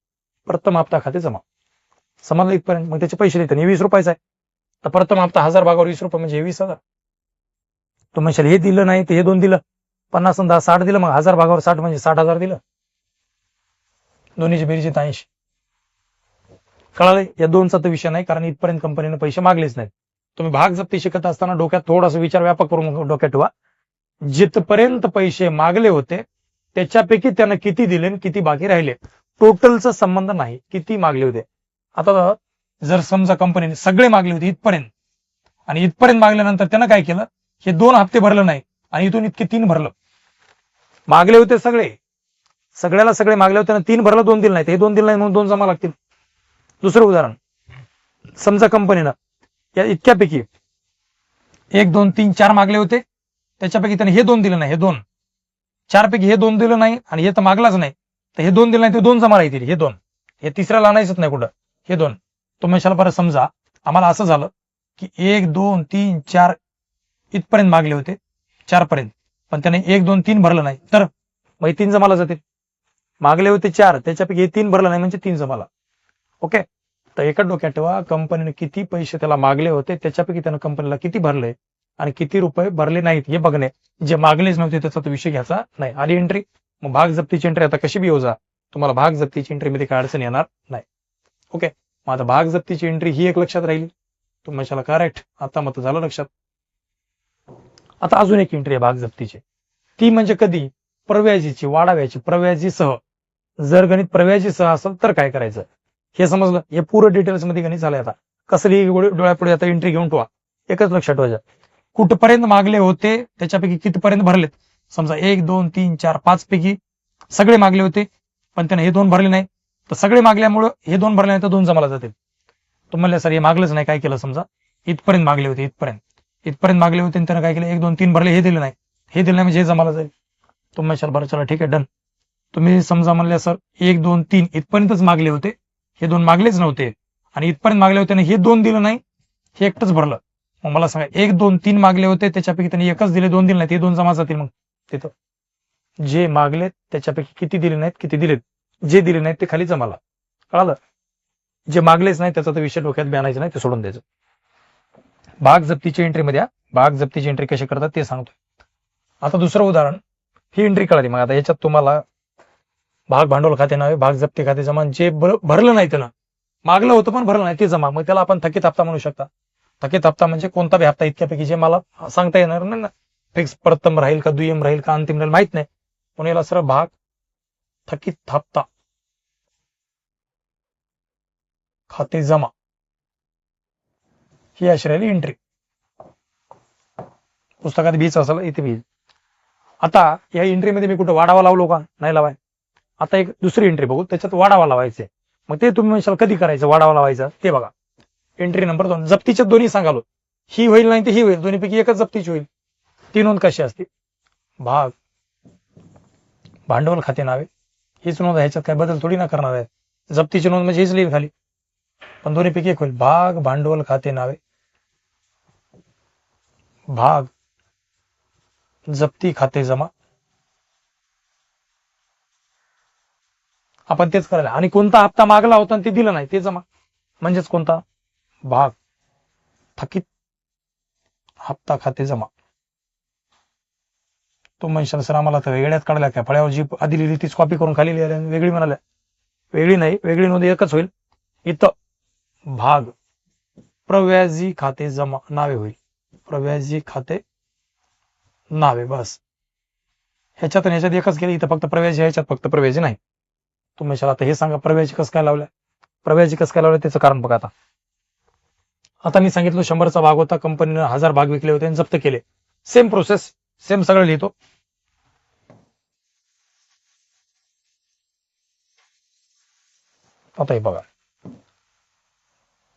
प्रथम हप्ता खाते जमा. समजलं इथपर्यंत. मग त्याचे पैसे देतात. हे 20 रुपयाचा आहे. तर प्रथम हप्ता 1000 भागावर 20 रुपये म्हणजे 20,000. तुम्ही म्हणशाल हे दिलं नाही तर हे 2 दिलं, 50 आणि 10 60 दिलं, मग 1000 भागावर 60 म्हणजे 60,000 दिलं. दोन्हीची बेरीज 80. कळालं? या 2चा तर विषय नाही कारण इथपर्यंत कंपनीने पैसे मागलेच नाहीत. तुम्ही भाग जप्ती शिकत असताना डोक्यात थोडासा विचार व्यापक करून डोक्यात ठेवा. जिथपर्यंत पैसे मागले होते त्याच्यापैकी त्यानं किती दिले आणि किती बाकी राहिले, टोटलचा संबंध नाही. किती मागले होते. आता जर समजा कंपनीने सगळे मागले होते इथपर्यंत आणि इथपर्यंत मागल्यानंतर त्यानं काय केलं, हे 2 हप्ते भरलं नाही आणि इथून इतके 3 भरलं. मागले होते सगळ्याला सगळे मागले होते आणि 3 भरलं, 2 दिले नाही. हे 2 दिले नाही म्हणून 2 जमा लागतील. दुसरं उदाहरण, समजा कंपनीनं या इतक्यापैकी 1, 2, 3, 4 मागले होते त्याच्यापैकी त्याने हे 2 दिलं नाही, हे 2. 4 पैकी हे 2 दिलं नाही आणि हे तर मागलाच नाही तर हे 2 दिलं नाही ते 2 जमा राहतील. हे 2, हे तिसऱ्याला आणायचंच नाही कुठं, हे 2. तुम्ही म्हणशाल बरं समजा आम्हाला असं झालं की 1, 2, 3, 4 इथपर्यंत मागले होते 4 पर्यंत पण त्याने 1, 2, 3 भरलं नाही तर मग 3 जमाला जातील. मागले होते 4 त्याच्यापैकी हे 3 भरलं नाही म्हणजे 3 जमाला. ओके. तर एका डोक्यात ठेवा कंपनीने किती पैसे त्याला मागले होते त्याच्यापैकी त्यानं कंपनीला किती भरले आणि किती रुपये भरले नाहीत हे बघणे. जे मागलेच नव्हते त्याचा तो विषय घ्यायचा नाही. आली एंट्री. मग भाग जप्तीची एंट्री आता कशी बी हो जा, तुम्हाला भाग जप्तीची एंट्री मध्ये काय अडचण येणार नाही. ओके. मग आता भाग जप्तीची एंट्री ही एक लक्षात राहिली. तुम्ही म्हणशाल करेक्ट, आता मग झालं लक्षात. आता अजून एक एंट्री आहे भाग जप्तीची. ती म्हणजे कधी? प्रव्याजीची, वाढाव्याची, प्रव्याजीसह. जर गणित प्रव्याजीसह असेल तर काय करायचं हे समजलं. हे पूर्ण डिटेल्स मध्ये गणित झालंय. आता कसली डोळ्यापुढे आता एंट्री घेऊन ठेवा. एकच लक्षात ठेवायचं, कुठपर्यंत मागले होते त्याच्यापैकी कितीपर्यंत भरलेत. समजा 1, 2, 3, 4, 5 पैकी सगळे मागले होते पण त्याने हे 2 भरले नाही तर सगळे मागल्यामुळं हे 2 भरले नाही तर 2 जमाला जातील. तुम्हाला सर हे मागलंच नाही, काय केलं? समजा इथपर्यंत मागले होते, इथपर्यंत मागले होते आणि त्यानं काय केलं, 1, 2, 3 भरले, हे दिले नाही, म्हणजे हे जमाला जाईल. तुम्ही म्हणशाल बरं चला ठीक आहे डन. तुम्ही समजा म्हणले सर 1, 2, 3 इथपर्यंतच मागले होते, हे 2 मागलेच नव्हते आणि इथपर्यंत मागले होते आणि हे 2 दिलं नाही, हे एकटंच भरलं. मग मला सांगा 1, 2, 3 मागले होते त्याच्यापैकी त्यांनी एकच दिले, 2 दिले नाहीत, हे 2 जमा जातील. मग तिथं जे मागलेत त्याच्यापैकी किती दिले नाहीत, किती दिलेत, जे दिले नाहीत ते खाली जमाला. कळालं? जे मागलेच नाही त्याचा तर विषय डोक्यात आणायचं नाही, ते सोडून द्यायचं. भाग जप्तीची एंट्री मध्ये भाग जप्तीची एंट्री कशी करतात ते सांगतो. आता दुसरं उदाहरण, ही एंट्री कळाली. मग आता याच्यात तुम्हाला भाग भांडवल खाते नावे, भाग जप्ती खाते जमा, जे भरलं नाही त्यानं, मागलं होतं पण भरलं नाही ते जमा. मग त्याला आपण थकीत हप्ता म्हणू शकता. थकीत हप्ता म्हणजे कोणता बी हप्ता इतक्यापैकी जे मला सांगता येणार नाही ना, फिक्स प्रथम राहील का दुय्यम राहील का अंतिम राहील माहित नाही, पण याला सरळ भाग थकीत हप्ता खाते जमा ही अशी राहिली एंट्री. पुस्तकात बीच असेल, इथे बीज. आता या एंट्रीमध्ये मी कुठं वाढावा लावलो का? नाही लावाय. आता एक दुसरी एंट्री बघू, त्याच्यात वाढावा लावायचे. मग ते तुम्ही म्हणशाल कधी करायचं वाढावा लावायचं ते बघा. एंट्री नंबर 2, जप्तीच्या दोन्ही सांगालो, ही होईल नाही तर ही होईल, दोन्हीपैकी एकच जप्तीची होईल. ती नोंद कशी असते? भाग भांडवल खाते नावे, हीच नोंद आहे, ह्याच्यात काय बदल थोडी ना करणार आहे. जप्तीची नोंद म्हणजे हीच लिहिली खाली, पण दोन्हीपैकी एक होईल. भाग भांडवल खाते नावे, भाग जप्ती खाते जमा. आपण तेच करायला. आणि कोणता हप्ता मागला होता आणि ते दिलं नाही ते जमा, म्हणजेच कोणता भाग थकीत हप्ता खाते जमा. तो म्हणशाल सर आम्हाला तर वेगळ्यात काढल्या काय, फळ्यावर जी आधी लिहिली तीच कॉपी करून खाली लिहिली आणि वेगळी म्हणाल्या. वेगळी नाही, वेगळी नोंद एकच होईल. इथं भाग प्रव्याजी खाते जमा नावे होईल, प्रव्याजी खाते नावे, बस. ह्याच्यात आणि ह्याच्यात एकच केलं, इथं फक्त प्रव्याजी, ह्याच्यात फक्त प्रव्याजी नाही. तुम्ही आता हे सांगा प्रव्याजी कसं काय लावलं, प्रव्याजी कसं काय लावलं त्याचं कारण बघा. आता मी सांगितलं 100चा भाग होता, कंपनीनं 1000 भाग विकले होते आणि जप्त केले. सेम प्रोसेस, सेम सगळं लिहितो. आता हे बघा,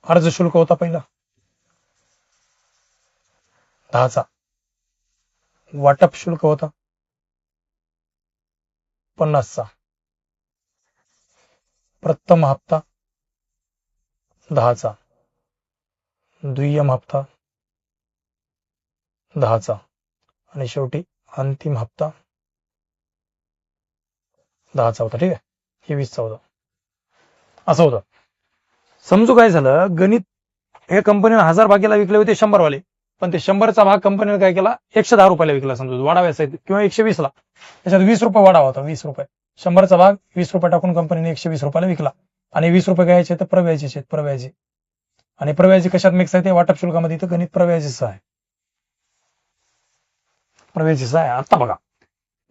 अर्ज शुल्क होता पहिला 10चा, वाटप शुल्क होता 50चा, प्रथम हप्ता 10चा, दुय्यम हप्ता 10चा आणि शेवटी अंतिम हप्ता 10चा होता. ठीक आहे, हे 20चा होता. असं होतं. समजू काय झालं, गणित हे कंपनीने 1000 भागेला विकले होते 100 वाले, पण ते 100चा भाग कंपनीने काय केला 110 रुपयाला विकला, समजू वाढाव्याचा किंवा 120 ला, त्याच्यात 20 रुपये वाढावा होता, 20 रुपये. 100चा भाग 20 रुपये टाकून कंपनीने 120 रुपयाला विकला. आणि 20 रुपये घ्यायचे तर प्रव्याजीचे, प्रव्याजी. आणि प्रव्याजी कशात मिक्स आहे ते वाटप शुल्कामध्ये, तर गणित प्रव्याजीचं आहे, प्रव्याजीचं आहे. आता बघा,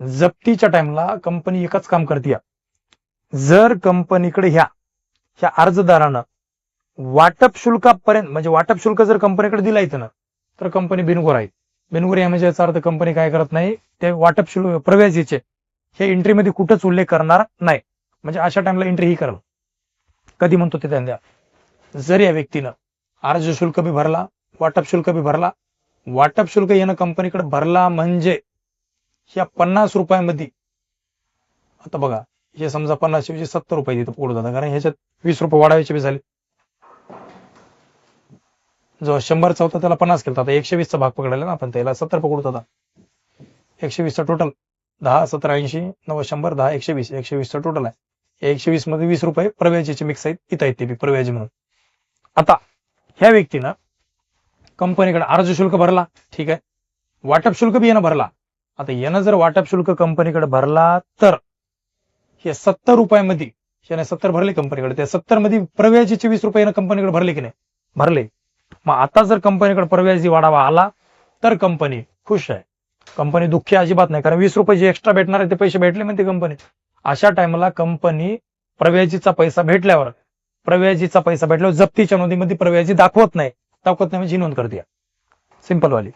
जप्तीच्या टाइमला कंपनी एकच काम करते, जर कंपनीकडे ह्या अर्जदारानं वाटप शुल्कापर्यंत, म्हणजे वाटप शुल्क जर कंपनीकडे दिला येतं ना, तर कंपनी बिनगोर आहे. बिनगोर या म्हणजे याचा अर्थ कंपनी काय करत नाही, ते वाटप शुल्क प्रव्याजीचे हे एंट्रीमध्ये कुठंच उल्लेख करणार नाही. म्हणजे अशा टाइमला एंट्री ही करेल. कधी म्हणतो ते त्यांना, जर या व्यक्तीनं अर्ज शुल्क बी भरला, वाटप शुल्क बी भरला, वाटप शुल्क यानं कंपनीकडे भरला म्हणजे ह्या 50 रुपयामध्ये, आता बघा हे समजा 50 ऐवजी 70 रुपये तिथं पुढे जातात, कारण ह्याच्यात 20 रुपये वाढायचे बी झाले. जो 100चा होता त्याला 50 केला, आता 120चा भाग पकडायला ना आपण, त्याला 70 पकडत होता. 120चा टोटल 10 17 80 9 100 10 120, 120चा टोटल आहे. 120 मध्ये 20 रुपये प्रव्याजीचे मिक्स आहेत, इथं आहेत ते प्रव्याजी म्हणून. आता ह्या व्यक्तीनं कंपनीकडे अर्ज शुल्क भरला, ठीक आहे, वाटप शुल्क बी यानं भरला. आता यानं जर वाटप शुल्क कंपनीकडे भरला तर हे 70 रुपयामध्ये याने 70 भरले कंपनीकडे, त्या 70 मध्ये प्रव्याजीचे 20 रुपये यानं कंपनीकडे भरले की नाही, भरले. मग आता जर कंपनीकडे प्रव्याजी वाढावा आला तर कंपनी खुश आहे, कंपनी दुःखी अजिबात नाही, कारण 20 रुपये जे एक्स्ट्रा भेटणार आहे ते पैसे भेटले म्हणते कंपनी. अशा टाइमला कंपनी प्रव्याजीचा पैसा भेटल्यावर, प्रव्याजीचा पैसा भेटल्यावर जप्तीच्या नोंदीमध्ये प्रव्याजी दाखवत नाही म्हणजे नोंद करते, सिंपल वाली.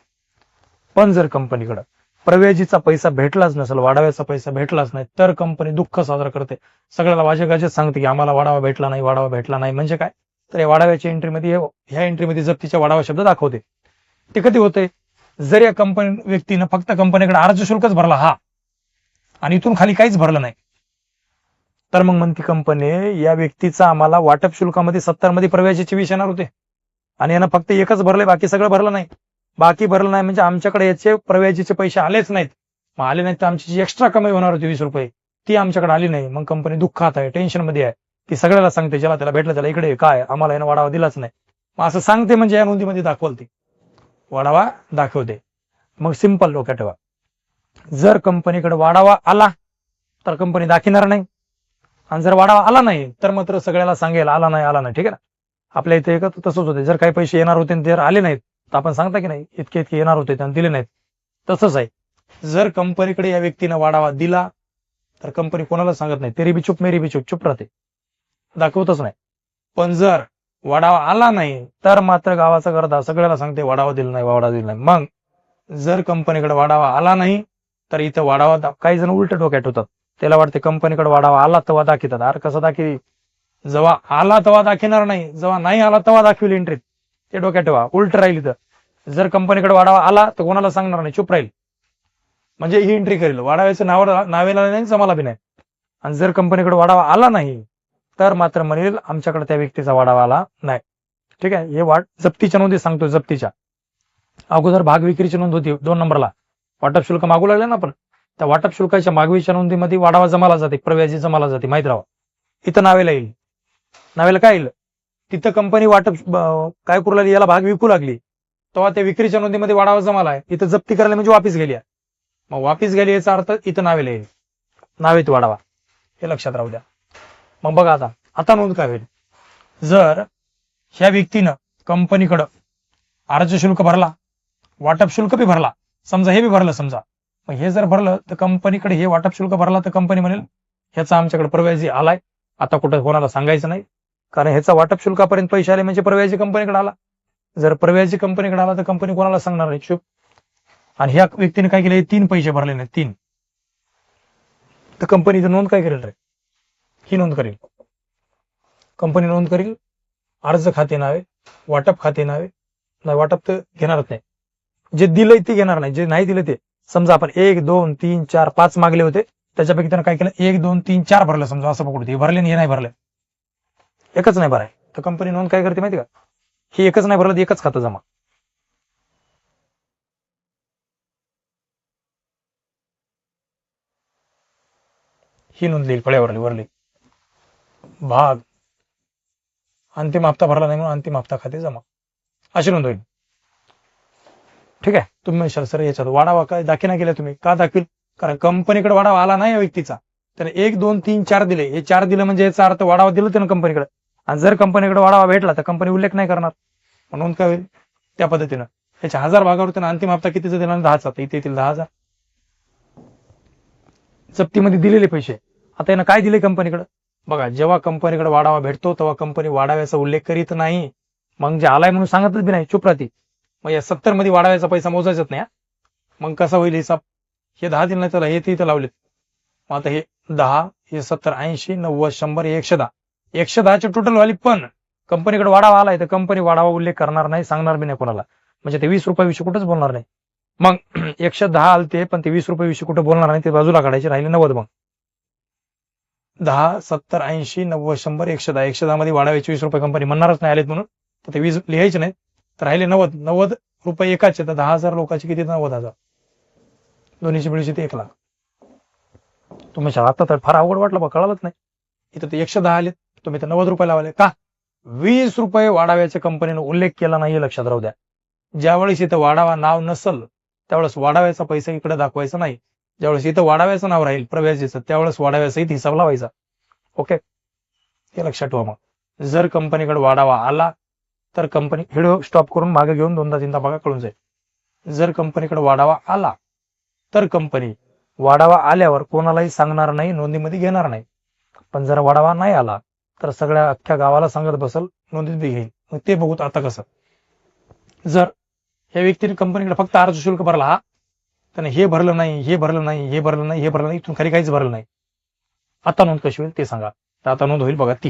पण जर कंपनीकडे प्रव्याजीचा पैसा भेटलाच नसेल, वाढाव्याचा पैसा भेटलाच नाही, तर कंपनी दुःख साजरा करते, सगळ्याला वाजेगाजेच सांगते की आम्हाला वाढावा भेटला नाही, वाढावा भेटला नाही. म्हणजे काय, तर या वाढाव्याच्या एंट्रीमध्ये, ह्या एंट्रीमध्ये जप्तीच्या वाढावा शब्द दाखवते. ते कधी होते, जर या कंपनी व्यक्तीनं फक्त कंपनीकडे अर्ज शुल्कच भरला हा, आणि इथून खाली काहीच भरलं नाही, तर मग म्हणते कंपनी या व्यक्तीचा आम्हाला वाटप शुल्कामध्ये 70 मध्ये प्रव्याजीचे 20 येणार होते, आणि यानं फक्त एकच भरले, बाकी सगळं भरलं नाही. बाकी भरलं नाही म्हणजे आमच्याकडे याचे प्रव्याजीचे पैसे आलेच नाहीत. मग आले नाहीत तर आमची जी एक्स्ट्रा कमाई होणार होती 20 रुपये ती आमच्याकडे आली नाही. मग कंपनी दुःखात आहे, टेन्शन मध्ये आहे, ती सगळ्याला सांगते, ज्याला त्याला भेटलं त्याला, इकडे काय आम्हाला यानं वाढावा दिलाच नाही. मग असं सांगते म्हणजे या नोंदीमध्ये दाखवते, वाढावा दाखवते. मग सिंपल डोक्यात ठेवा, जर कंपनीकडे वाढावा आला तर कंपनी दाखवणार नाही, आणि जर वाढावा आला नाही तर मात्र सगळ्याला सांगेल आला नाही, आला नाही. ठीक आहे ना, आपल्या इथे एक तसंच होते, जर काही पैसे येणार होते जर आले नाहीत तर आपण सांगता की नाही इतके इतके येणार होते आणि दिले नाहीत. तसंच आहे, जर कंपनीकडे या व्यक्तीनं वाढावा दिला तर कंपनी कोणाला सांगत नाही, तेरी बी चुप मेरी बी चुप, चुप राहते, दाखवतच नाही. पण जर वाढावा आला नाही तर मात्र गावाचा गर्दा सगळ्याला सांगते वाढावा दिला नाही, वाढावा दिला नाही. मग जर कंपनीकडे वाढावा आला नाही तर इथं वाढावा, काही जण उलट डोक्यात होतात, त्याला वाटते कंपनीकडे वाढावा आला तेव्हा दाखवतात. अरे कसं दाखवी, जेव्हा आला तेव्हा दाखवणार नाही, जेव्हा नाही आला तेव्हा दाखविल एंट्रीत, ते डोक्यात ठेवा. उलट राहील इथं, जर कंपनीकडे वाढावा आला तर कोणाला सांगणार नाही, चुप राहील. म्हणजे ही एंट्री करेल, वाढाव्याचं नावेला नाही, जमाला बी नाही. आणि जर कंपनीकडे वाढावा आला नाही तर मात्र म्हणेल आमच्याकडे त्या व्यक्तीचा वाढावा आला नाही. ठीक आहे, हे जप्तीच्या नोंदी सांगतो. जप्तीच्या अगोदर भाग विक्रीची नोंद होती 2 नंबरला, वाटप शुल्क मागू लागले ना आपण, त्या वाटप शुल्काच्या मागवीच्या नोंदीमध्ये वाढावा जमाला जाते, प्रव्याजी जमाला जाते, माहित राहा. इथं नावेला येईल. नावेला काय येईल, तिथं कंपनी वाटप काय करू लागली, याला भाग विकू लागली, तेव्हा त्या विक्रीच्या नोंदीमध्ये वाढावा जमाला आहे. इथं जप्ती करायला म्हणजे वापिस गेली. मग वापिस गेली याचा अर्थ इथं नावेला येईल, नावेत वाढावा, हे लक्षात राहू द्या. मग बघा आता नोंद काय होईल. जर ह्या व्यक्तीनं कंपनीकडं अर्ज शुल्क भरला, वाटप शुल्क बी भरला, समजा हे बी भरलं, समजा मग हे जर भरलं तर कंपनीकडे हे वाटप शुल्क भरला तर कंपनी म्हणेल ह्याचा आमच्याकडे प्रव्याजी आलाय. आता कुठं कोणाला सांगायचं नाही, कारण ह्याचा वाटप शुल्कापर्यंत पैसे आले म्हणजे प्रव्याजी कंपनीकडे आला. जर प्रव्याजी कंपनीकडे आला तर कंपनी कोणाला सांगणार नाही, चूप. आणि ह्या व्यक्तीने काय केले, 3 पैसे भरले नाही, 3, तर कंपनीची नोंद काय करेल रे, ही नोंद करेल. कंपनी नोंद करेल अर्ज खाते नावे, वाटप खाते नावे, नाही वाटप तर घेणारच नाही, जे दिलंय ते घेणार नाही, जे नाही दिलं ते. समजा आपण 1 2 3 4 5 मागले होते, त्याच्यापैकी त्यानं काय केलं, 1 2 3 4 भरलं, समजा असं पकडतो. हे भरले आणि हे नाही भरले, एकच नाही भराय, तर कंपनी नोंद काय करते माहिती का, हे एकच नाही भरलं, एकच खातं जमा. ही नोंद लिहिल फळ्यावरली वरली, भाग अंतिम हप्ता भरला नाही म्हणून अंतिम हप्ता खाते जमा, अशी नोंद होईल. ठीक आहे. तुम्ही म्हणशाल सर याच्यात वाढावा काय दाखिना केला तुम्ही, का दाखील, कारण कंपनीकडे वाढावा आला नाही या व्यक्तीचा, त्याने 1 2 3 4 दिले, हे 4 दिलं म्हणजे याचा अर्थ वाढावा दिलं त्यानं कंपनीकडे. आणि जर कंपनीकडे वाढावा भेटला तर कंपनी उल्लेख नाही करणार, म्हणून काय होईल त्या पद्धतीनं. याच्या 1000 भागावर त्यानं अंतिम हप्ता कितीचा दिला, 10चा, इथे येतील 10,000 जप्तीमध्ये दिलेले पैसे. आता यानं काय दिले कंपनीकडे, बघा, जेव्हा कंपनीकडे वाढावा भेटतो तेव्हा कंपनी वाढाव्याचा उल्लेख करीत नाही, मग जे आलाय म्हणून सांगतच बी नाही, चुप राहते. मग या 70 मध्ये वाढाव्याचा पैसा मोजायचाच नाही. मग कसा होईल हिसाब, हे 10 दिले नाही तर हे इथं लावलेत, मग आता हे 10, हे 70 80 90 100 हे 110, 110चे टोटल व्हाली. पण कंपनीकडे वाढावा आलाय तर कंपनी वाढावा उल्लेख करणार नाही, सांगणार बी नाही कोणाला, म्हणजे ते 20 रुपयाविषयी कुठंच बोलणार नाही. मग 110 आलते पण ते 20 रुपयाविषयी कुठं बोलणार नाही, ते बाजूला काढायचे, राहिले 90. मग 10 70 80 90 100 110, 110 मध्ये वाढावायचे 20 रुपये कंपनी म्हणणारच नाही आलेत म्हणून, तर ते 20 लिहायचे नाही, तर राहिले 90. 90 रुपये एकाचे, तर 10,000 लोकांचे किती, 90,000, दोन्हीची मिळून ते 1 लाख. तुम्ही आता तर फार अवघड वाटलं बा, कळालंच नाही. इथं ते 110 आले, तुम्ही तर 90 रुपये लावले का, 20 रुपये वाढाव्याच्या कंपनीने उल्लेख केला नाही, लक्षात राहू द्या. ज्यावेळेस इथं वाढावा नाव नसल त्यावेळेस वाढाव्याचा पैसा इकडे दाखवायचा नाही, ज्यावेळेस इथं वाढाव्याचं नाव राहील प्रव्याजीचं त्यावेळेस वाढाव्याचा इथे हिसाब लावायचा. ओके, हे लक्षात ठेवा. मग जर कंपनीकडे वाढावा आला तर कंपनी, व्हिडिओ स्टॉप करून मागे घेऊन 2दा-3दा बघा, कळून जाईल. जर कंपनीकडे वाढावा आला तर कंपनी वाढावा आल्यावर कोणालाही सांगणार नाही, नोंदीमध्ये घेणार नाही. पण जर वाढावा नाही आला तर सगळ्या अख्ख्या गावाला सांगत बसल, नोंदीत बी घेईल. मग ते बघूत आता कसं. जर या व्यक्तीने कंपनीकडे फक्त अर्ज शुल्क भरला, त्याने हे भरलं नाही, हे भरलं नाही, हे भरलं नाही, हे भरलं नाही, इथून खाली काहीच भरलं नाही, आता नोंद कशी होईल ते सांगा. तर आता नोंद होईल बघा ती,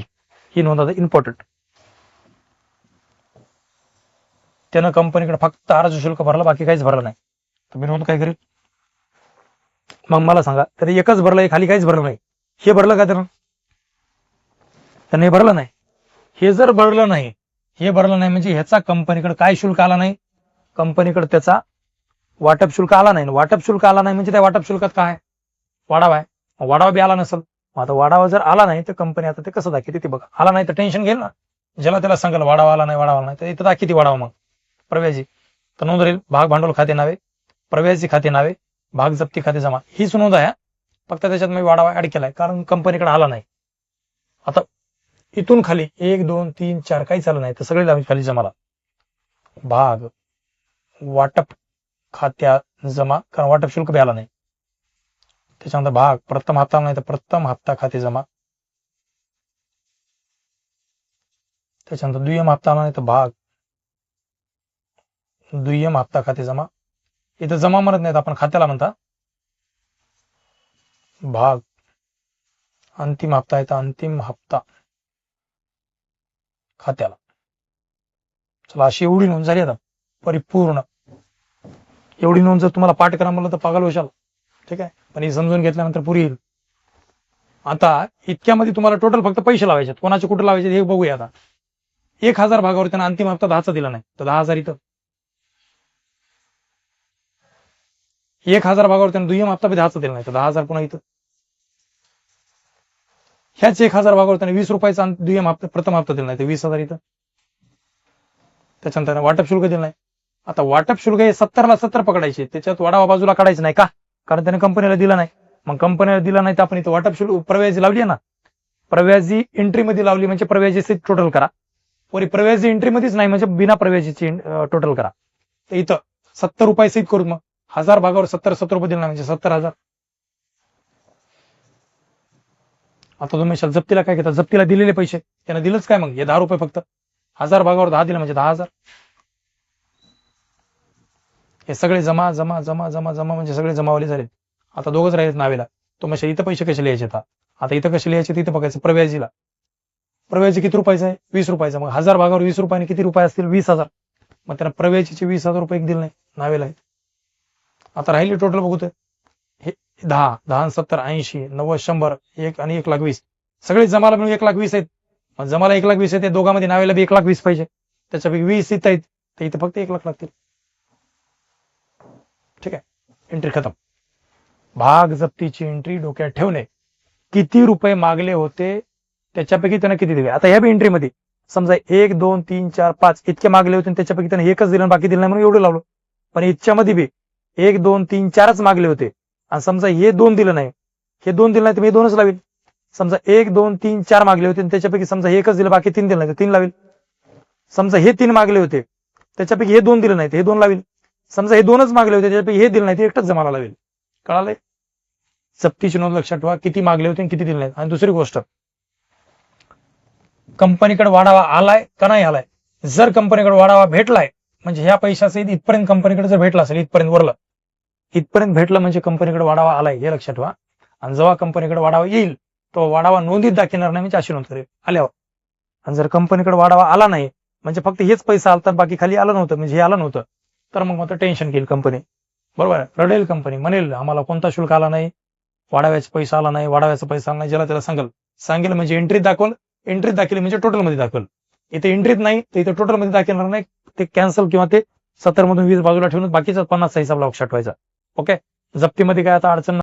ही नोंद आता इम्पॉर्टंट. त्यानं कंपनीकडे फक्त अर्ज शुल्क भरला, बाकी काहीच भरलं नाही, तर मी नोंद काय करेल, मग मला सांगा. तरी एकच भरलंय, खाली काहीच भरलं नाही, हे भरलं का त्यानं हे भरलं नाही. हे जर भरलं नाही, हे भरलं नाही म्हणजे ह्याचा कंपनीकडे काय शुल्क आला नाही, कंपनीकडे त्याचा वाटप शुल्क आला नाही. वाटप शुल्क आला नाही म्हणजे त्या वाटप शुल्कात काय वाढावा आहे, वाढावा बी आला नसेल. आता वाढावा जर आला नाही तर कंपनी आता ते कसं दाखवते ते बघा. आला नाही तर टेन्शन घेईल ना, ज्याला त्याला सांगाल वाढावा आला नाही, वाढावा नाही, तर इथं दाखवते वाढावा. मग प्रव्याजी तर नोंद राहील, भाग भांडवल खाते नावे, प्रव्याजी खाते नावे, भाग जप्ती खाते जमा, हीच नोंद आहे. फक्त त्याच्यात मी वाढावा ऍड केलाय कारण कंपनीकडे आला नाही. आता इथून खाली 1 2 3 4 काही चालू नाही, तर सगळे लावून खाली जमाला भाग वाटप खात्यात जमा, कारण वाटप शुल्क बी आला नाही. त्याच्यानंतर भाग प्रथम हप्ता नाही तर प्रथम हप्ता खाते जमा, त्याच्यानंतर दुय्यम हप्ता नाही तर भाग दुय्यम हप्ता खाते जमा. इथं जमा म्हणत नाहीत आपण, खात्याला म्हणता. भाग अंतिम हप्ता आहे तर अंतिम हप्ता खात्याला. चला, अशी एवढी नोंद झाली आता परिपूर्ण. एवढी नोंद जर तुम्हाला पाठ करा म्हणलं तर पागल होशाल. ठीक आहे, पण हे समजून घेतल्यानंतर पुरी येईल. आता इतक्यामध्ये तुम्हाला टोटल फक्त पैसे लावायचे, कोणाचे कुठे लावायचे हे बघूया. आता 1,000 भागावर त्यांना अंतिम हप्ता 10चा दिला नाही, तर 10,000 इथं. 1,000 भागावर त्यांना दुय्यम हप्ता 10चा दिला नाही, तर 10,000 पुन्हा इथं. ह्याच 1,000 भागावर त्यांना 20 रुपयाचा दुय्यम हप्ता प्रथम हप्ता दिला नाही, तर 20,000 इथं. त्याच्यानंतर वाटप शुल्क दिलं नाही. आता वाटप शुल्क हे 70ला 70 पकडायचे, त्याच्यात वाढावा बाजूला काढायचं नाही का, कारण त्याने कंपनीला दिला नाही. मग कंपनीला दिला नाही तर आपण इथं वाटप शुल्क प्रव्याजी लावली आहे ना, प्रव्याजी एंट्री मध्ये लावली म्हणजे प्रव्याजी टोटल करा. वरी प्रव्याजी एंट्री मध्येच नाही म्हणजे बिना प्रव्याजीची टोटल करा. तर इथं 70 रुपये सहित करू. मग 1,000 भागावर 70 रुपये दिला नाही म्हणजे 70,000. आता तुम्ही जप्तीला काय घेता, जप्तीला दिलेले पैसे त्यानं दिलंच काय, मग हे 10 रुपये फक्त. 1,000 भागावर 10 दिलं म्हणजे 10,000. हे सगळे जमा जमा जमा जमा जमा म्हणजे सगळे जमावले झाले. आता दोघच राहिले नावेला. तो म्हणजे इथं पैसे कसे लिहायचे आता इथं कसे लिहायचे तिथं बघायचं. प्रव्याजीला प्रव्याजी किती रुपयाचा आहे, 20 रुपयाचा. मग 1,000 भागावर 20 रुपयाने किती रुपये असतील, 20,000. मग त्यांना प्रव्याजीचे 20,000 रुपये दिले नाही नावेला आहेत. आता राहिली टोटल बघू तर हे 10 10 70 80 90 100 1 आणि 1,20,000 सगळे जमाला मिळून 1,20,000 आहेत. मग जमाला 1,20,000 आहेत, दोघांमध्ये नावेला बी 1,20,000 पाहिजे, त्याच्यापैकी 20 इथं आहेत, तर इथं फक्त 1,00,000 लागतील. ठीक आहे, एंट्री खतम. भाग जप्तीची एंट्री डोक्यात ठेवणे. किती रुपये मागले होते त्याच्यापैकी त्यानं किती दिले. आता ह्या बी एंट्रीमध्ये समजा 1 2 3 4 5 इतके मागले होते, त्याच्यापैकी त्यानं एकच दिलं बाकी दिलं नाही म्हणून एवढं लावलं. पण इच्छामध्ये बी 1 2 3 4च मागले होते आणि समजा हे 2 दिलं नाही, हे 2 दिलं नाही तर मी 2च लावेल. समजा 1 2 3 4 मागले होते आणि त्याच्यापैकी समजा एकच दिलं बाकी 3 दिलं नाही तर 3 लावेल. समजा हे 3 मागले होते त्याच्यापैकी हे 2 दिलं नाही तर हे 2 लावेल. समजा हे 2च मागले होते त्याच्यापैकी हे दिलं नाही ते एकटंच जमाला लावेल. कळालंय. जप्तीची नोंद लक्षात ठेवा, किती मागले होते आणि किती दिले नाही. आणि दुसरी गोष्ट, कंपनीकडे वाढावा आलाय का नाही आलाय. जर कंपनीकडे वाढावा भेटलाय म्हणजे ह्या पैशाचं इथपर्यंत कंपनीकडे जर भेटला असेल, इथपर्यंत वरलं इथपर्यंत भेटलं म्हणजे कंपनीकडे वाढावा आलाय हे लक्षात ठेवा. आणि जेव्हा कंपनीकडे वाढावा येईल तो वाढावा नोंदीत दाखवणार नाही म्हणजे अशी नोंद करेल आल्यावर. आणि जर कंपनीकडे वाढावा आला नाही म्हणजे फक्त हेच पैसा आला बाकी खाली आलं नव्हतं म्हणजे हे आलं नव्हतं, तर मग मात्र टेन्शन घेईल कंपनी. बरोबर, रडेल कंपनी, म्हणेल आम्हाला कोणता शुल्क आला नाही, वाढाव्याचा पैसा आला नाही, वाढाव्याचा पैसा आला नाही. ज्याला त्याला सांगेल म्हणजे एंट्रीत दाखवल, एंट्रीत दाखवली म्हणजे टोटल मध्ये दाखवल. इथे एंट्रीत नाही तर इथे टोटल मध्ये दाखवणार नाही, ते कॅन्सल किंवा ते 70 मधून 20 बाजूला ठेवून बाकीचा 50चा हिसाब लक्षात ठेवायचा. ओके, जप्तीमध्ये काय आता अडचण